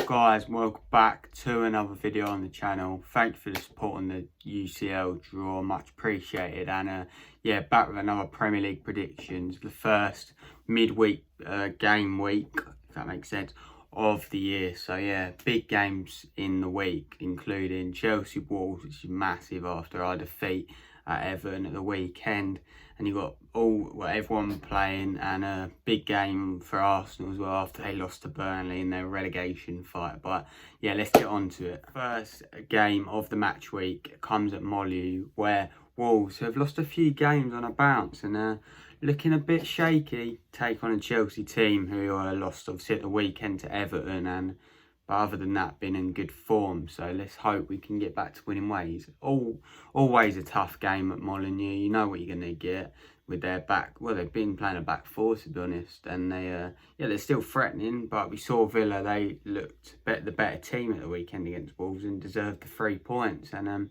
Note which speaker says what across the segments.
Speaker 1: guys, welcome back to another video on the channel. Thank you for the support on the UCL draw, much appreciated. And yeah, back with another Premier League predictions, the first midweek game week, if that makes sense, of the year. So yeah, big games in the week, including Chelsea Wolves, which is massive after our defeat at Everton at the weekend. And you've got everyone playing, and a big game for Arsenal as well after they lost to Burnley in their relegation fight. But yeah, let's get on to it. First game of the match week comes at Molineux, where Wolves, who have lost a few games on a bounce and looking a bit shaky, take on a Chelsea team who lost obviously at the weekend to Everton, but other than that, been in good form. So let's hope we can get back to winning ways. Always a tough game at Molineux. You know what you're going to get with their back. Well, they've been playing a back four, to be honest. And they're still threatening. But we saw Villa, they looked the better team at the weekend against Wolves and deserved the 3 points. And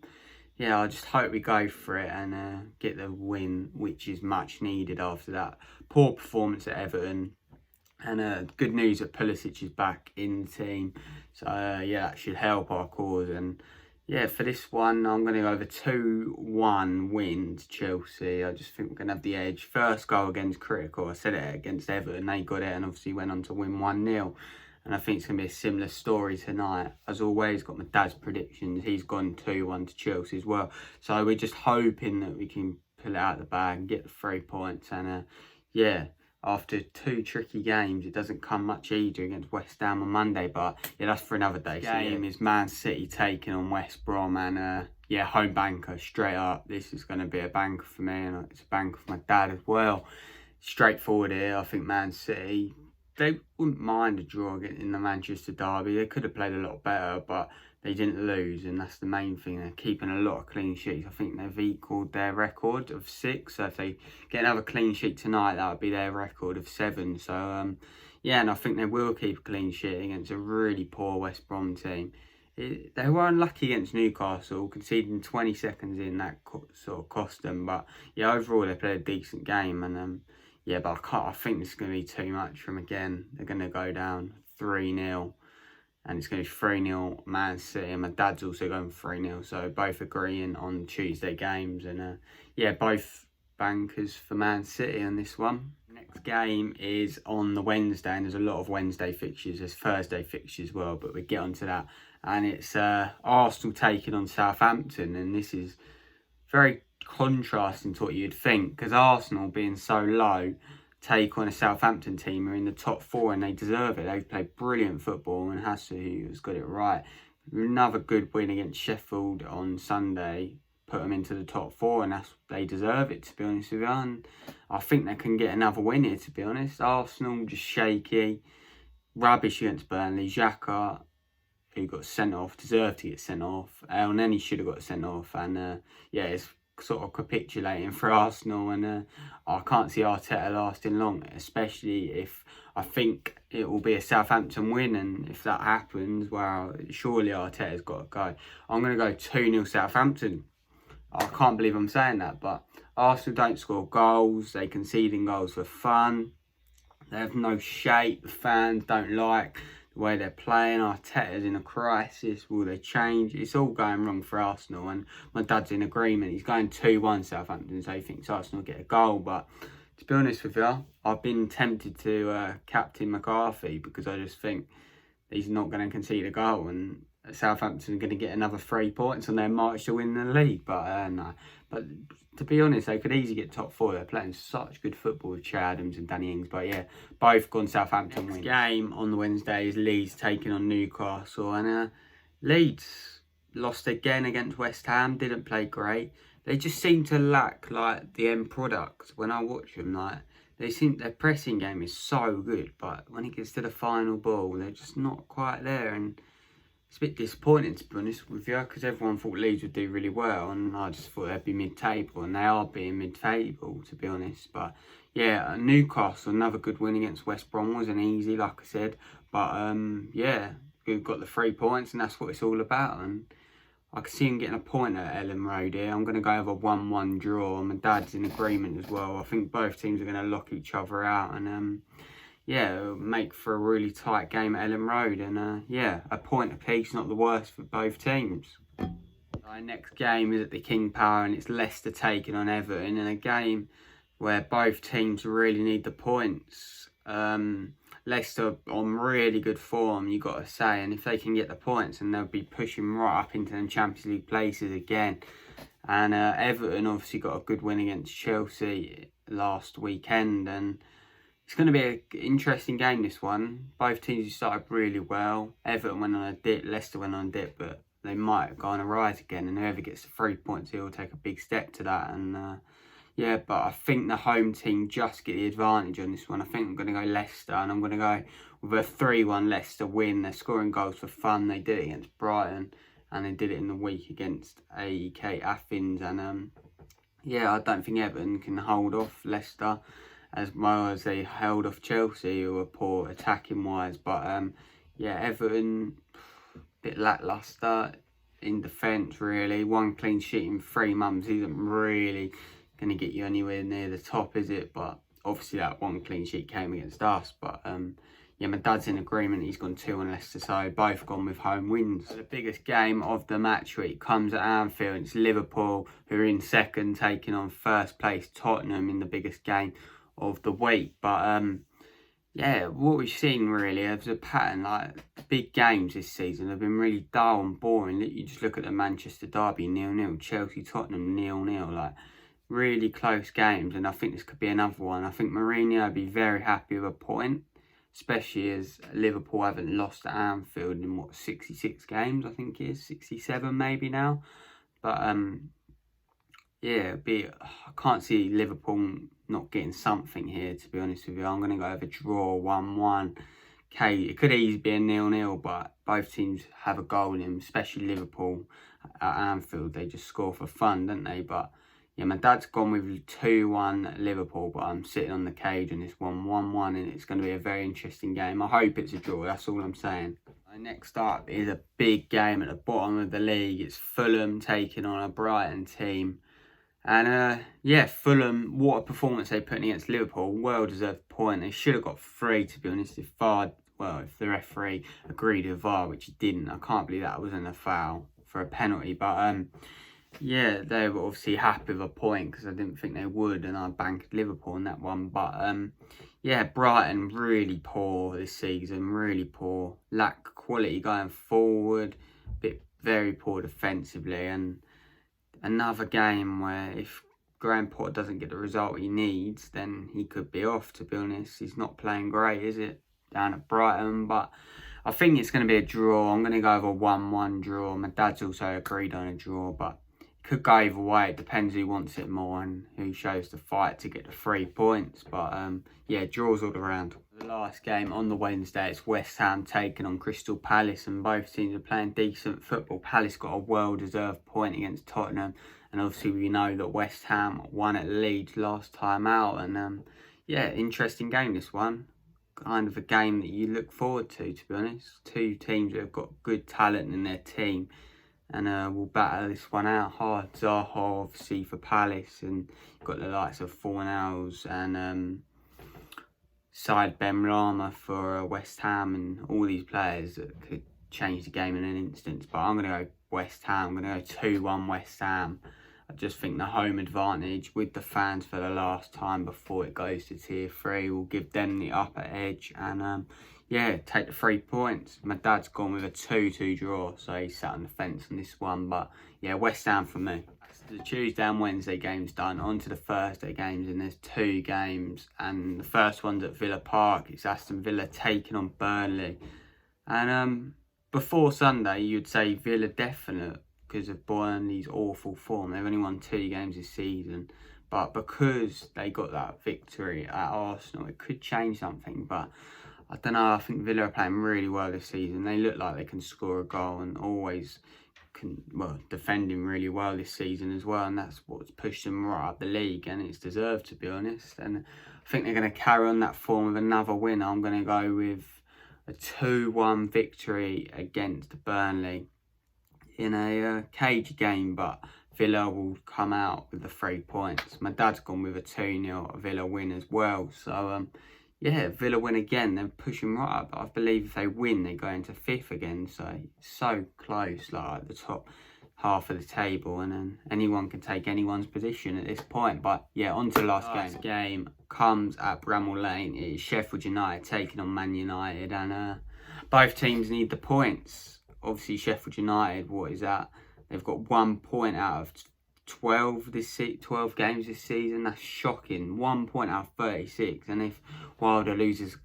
Speaker 1: yeah, I just hope we go for it and get the win, which is much needed after that poor performance at Everton. And good news that Pulisic is back in the team. So yeah, that should help our cause. And yeah, for this one, I'm going to go over 2-1 win to Chelsea. I just think we're going to have the edge. First goal against critical. I said it against Everton. They got it and obviously went on to win 1-0. And I think it's going to be a similar story tonight. As always, got my dad's predictions. He's gone 2-1 to Chelsea as well. So we're just hoping that we can pull it out of the bag and get the 3 points. And yeah, after 2 tricky games, it doesn't come much easier against West Ham on Monday. But yeah, that's for another day. So game is Man City taking on West Brom. And yeah, home banker straight up. This is going to be a banker for me, and it's a banker for my dad as well. Straightforward here. I think Man City, they wouldn't mind a draw in the Manchester derby. They could have played a lot better, but they didn't lose, and that's the main thing. They're keeping a lot of clean sheets. I think they've equalled their record of 6. So if they get another clean sheet tonight, that would be their record of 7. So yeah, and I think they will keep a clean sheet against a really poor West Brom team. They were unlucky against Newcastle, conceding 20 seconds in. That sort of cost them. But yeah, overall they played a decent game, and yeah, but I think this is going to be too much from again. They're going to go down 3-0. And it's going to be 3-0 Man City. And my dad's also going 3-0. So both agreeing on Tuesday games. And yeah, both bankers for Man City on this one. Next game is on the Wednesday. And there's a lot of Wednesday fixtures. There's Thursday fixtures as well. But we'll get onto that. And it's Arsenal taking on Southampton. And this is very contrasting to what you'd think. Because Arsenal being so low, take on a Southampton team who are in the top 4, and they deserve it. They've played brilliant football, and Hassu has got it right. Another good win against Sheffield on Sunday put them into the top 4, and they deserve it, to be honest with you. And I think they can get another win here, to be honest. Arsenal just shaky, rubbish against Burnley. Xhaka, who got sent off, deserved to get sent off. El Neni should have got sent off, and yeah, it's sort of capitulating for Arsenal, and I can't see Arteta lasting long, especially if I think it will be a Southampton win, and if that happens, well, surely Arteta's got to go. I'm going to go 2-0 Southampton. I can't believe I'm saying that, but Arsenal don't score goals, they conceding goals for fun, they have no shape, the fans don't like the way they're playing. Arteta's in a crisis. Will they change? It's all going wrong for Arsenal, and my dad's in agreement. He's going 2-1 Southampton, so he thinks Arsenal will get a goal. But to be honest with you, I've been tempted to captain McCarthy, because I just think he's not going to concede a goal, and Southampton are going to get another 3 points on their march to win the league. But no. But to be honest, they could easily get top 4. They're playing such good football with Che Adams and Danny Ings. But yeah, both gone Southampton win. Game on the Wednesday is Leeds taking on Newcastle. And Leeds lost again against West Ham. Didn't play great. They just seem to lack like the end product. When I watch them, like their pressing game is so good, but when it gets to the final ball, they're just not quite there. And it's a bit disappointing, to be honest with you, because everyone thought Leeds would do really well, and I just thought they'd be mid-table, and they are being mid-table, to be honest. But yeah, Newcastle, another good win against West Brom, wasn't easy, like I said. But yeah, we've got the 3 points, and that's what it's all about. And I can see him getting a point at Ellen Road here. I'm going to go over a 1-1 draw. My dad's in agreement as well. I think both teams are going to lock each other out, and yeah, it'll make for a really tight game at Ellen Road. And yeah, a point apiece, not the worst for both teams. Our next game is at the King Power, and it's Leicester taking on Everton in a game where both teams really need the points. Leicester on really good form, you got to say, and if they can get the points, then they'll be pushing right up into them Champions League places again. And Everton obviously got a good win against Chelsea last weekend, and it's going to be an interesting game, this one. Both teams started really well. Everton went on a dip, Leicester went on a dip, but they might go on a rise again, and whoever gets the 3 points, he'll take a big step to that. And yeah, but I think the home team just get the advantage on this one. I think I'm going to go Leicester, and I'm going to go with a 3-1 Leicester win. They're scoring goals for fun. They did it against Brighton, and they did it in the week against AEK Athens. And yeah, I don't think Everton can hold off Leicester as well as they held off Chelsea, who were poor attacking wise. But yeah, Everton, a bit lacklustre in defence really. One clean sheet in 3 months isn't really going to get you anywhere near the top, is it? But obviously that one clean sheet came against us. But yeah, my dad's in agreement. He's gone 2-1 Leicester, so both gone with home wins. The biggest game of the match week comes at Anfield. It's Liverpool, who are in second, taking on first place Tottenham in the biggest game of the week. But yeah, what we've seen really is a pattern. Like, big games this season have been really dull and boring. You just look at the Manchester derby, 0-0, Chelsea Tottenham 0-0, like really close games. And I think this could be another one. I think Mourinho would be very happy with a point, especially as Liverpool haven't lost at Anfield in 66 games, I think it is 67 maybe now. But yeah, I can't see Liverpool not getting something here, to be honest with you. I'm going to go with a draw, 1-1. Okay, it could easily be a 0-0, but both teams have a goal in them, especially Liverpool at Anfield. They just score for fun, don't they? But yeah, my dad's gone with 2-1 Liverpool, but I'm sitting on the cage on this one, 1-1, and it's going to be a very interesting game. I hope it's a draw, that's all I'm saying. Next up is a big game at the bottom of the league. It's Fulham taking on a Brighton team. And yeah, Fulham, what a performance they put in against Liverpool. Well-deserved point. They should have got 3, to be honest, if the referee agreed with VAR, which he didn't. I can't believe that wasn't a foul for a penalty. But yeah, they were obviously happy with a point because I didn't think they would, and I banked Liverpool on that one. But yeah, Brighton really poor this season, really poor. Lack quality going forward, very poor defensively, and another game where if Graham Potter doesn't get the result he needs, then he could be off, to be honest. He's not playing great, is it, down at Brighton? But I think it's going to be a draw. I'm going to go with a 1-1 draw. My dad's also agreed on a draw, but it could go either way. It depends who wants it more and who shows the fight to get the 3 points. But yeah, draws all around. The last game on the Wednesday, it's West Ham taking on Crystal Palace, and both teams are playing decent football. Palace got a well-deserved point against Tottenham, and obviously we know that West Ham won at Leeds last time out. And yeah, interesting game, this one. Kind of a game that you look forward to be honest. 2 teams that have got good talent in their team, and we'll battle this one out hard. Zaha obviously for Palace, and you've got the likes of Fornals and Side Ben Rama for West Ham, and all these players that could change the game in an instant. But I'm going to go West Ham. I'm going to go 2-1 West Ham. I just think the home advantage with the fans for the last time before it goes to tier 3 will give them the upper edge, and yeah, take the 3 points. My dad's gone with a 2-2 draw, so he's sat on the fence on this one. But yeah, West Ham for me. The Tuesday and Wednesday games done. On to the Thursday games, and there's 2 games, and the first one's at Villa Park. It's Aston Villa taking on Burnley, and before Sunday you'd say Villa definite because of Burnley's awful form. They've only won 2 games this season, but because they got that victory at Arsenal, it could change something. But I don't know, I think Villa are playing really well this season. They look like they can score a goal, and always defending really well this season as well, and that's what's pushed them right up the league, and it's deserved, to be honest. And I think they're going to carry on that form with another win. I'm going to go with a 2-1 victory against Burnley in a cage game, but Villa will come out with the 3 points. My dad's gone with a 2-0 Villa win as well, so yeah, Villa win again. They're pushing right up. I believe if they win, they go into 5th again. So it's so close, like at the top half of the table, and then anyone can take anyone's position at this point. But yeah, on to the last game comes at Bramall Lane. It is Sheffield United taking on Man United, and both teams need the points. Obviously, Sheffield United, what is that? They've got 1 point out of 12 games this season. That's shocking. 1 point out of 36. And if Wilder loses,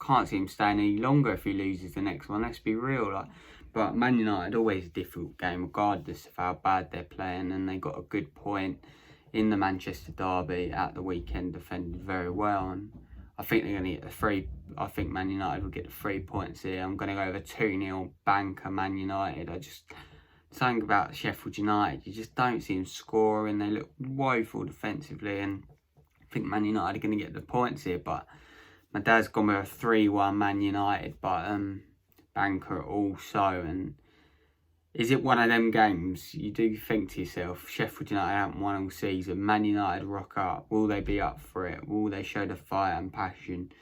Speaker 1: can't see him staying any longer if he loses the next one. Let's be real. But Man United, always a difficult game, regardless of how bad they're playing. And they got a good point in the Manchester derby at the weekend, defended very well. And I think they're going to get I think Man United will get the 3 points here. I'm going to go over 2-0 banker Man United. Something about Sheffield United, you just don't see them scoring. They look woeful defensively, and I think Man United are going to get the points here. But my dad's gone with a 3-1 Man United, but banker also. And is it one of them games you do think to yourself, Sheffield United haven't won all season, Man United rock up, will they be up for it? Will they show the fire and passion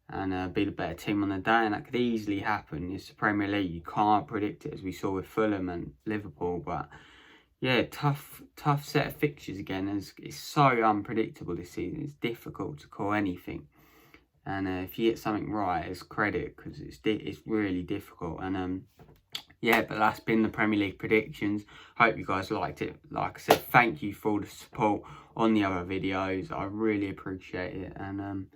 Speaker 1: and be the better team on the day? And that could easily happen. It's the Premier League, you can't predict it, as we saw with Fulham and Liverpool. But yeah, tough set of fixtures again. It's so unpredictable this season. It's difficult to call anything, and if you get something right, it's credit, because it's really difficult. And yeah, but that's been the Premier League predictions. Hope you guys liked it. Like I said, thank you for all the support on the other videos. I really appreciate it. And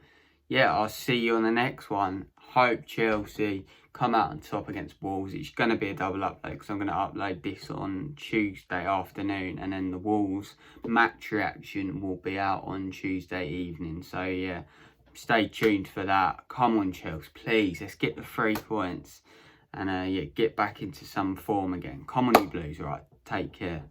Speaker 1: yeah, I'll see you on the next one. Hope Chelsea come out on top against Wolves. It's going to be a double upload, because I'm going to upload this on Tuesday afternoon, and then the Wolves match reaction will be out on Tuesday evening. So yeah, stay tuned for that. Come on, Chelsea, please. Let's get the 3 points and yeah, get back into some form again. Come on, you Blues. Right, take care.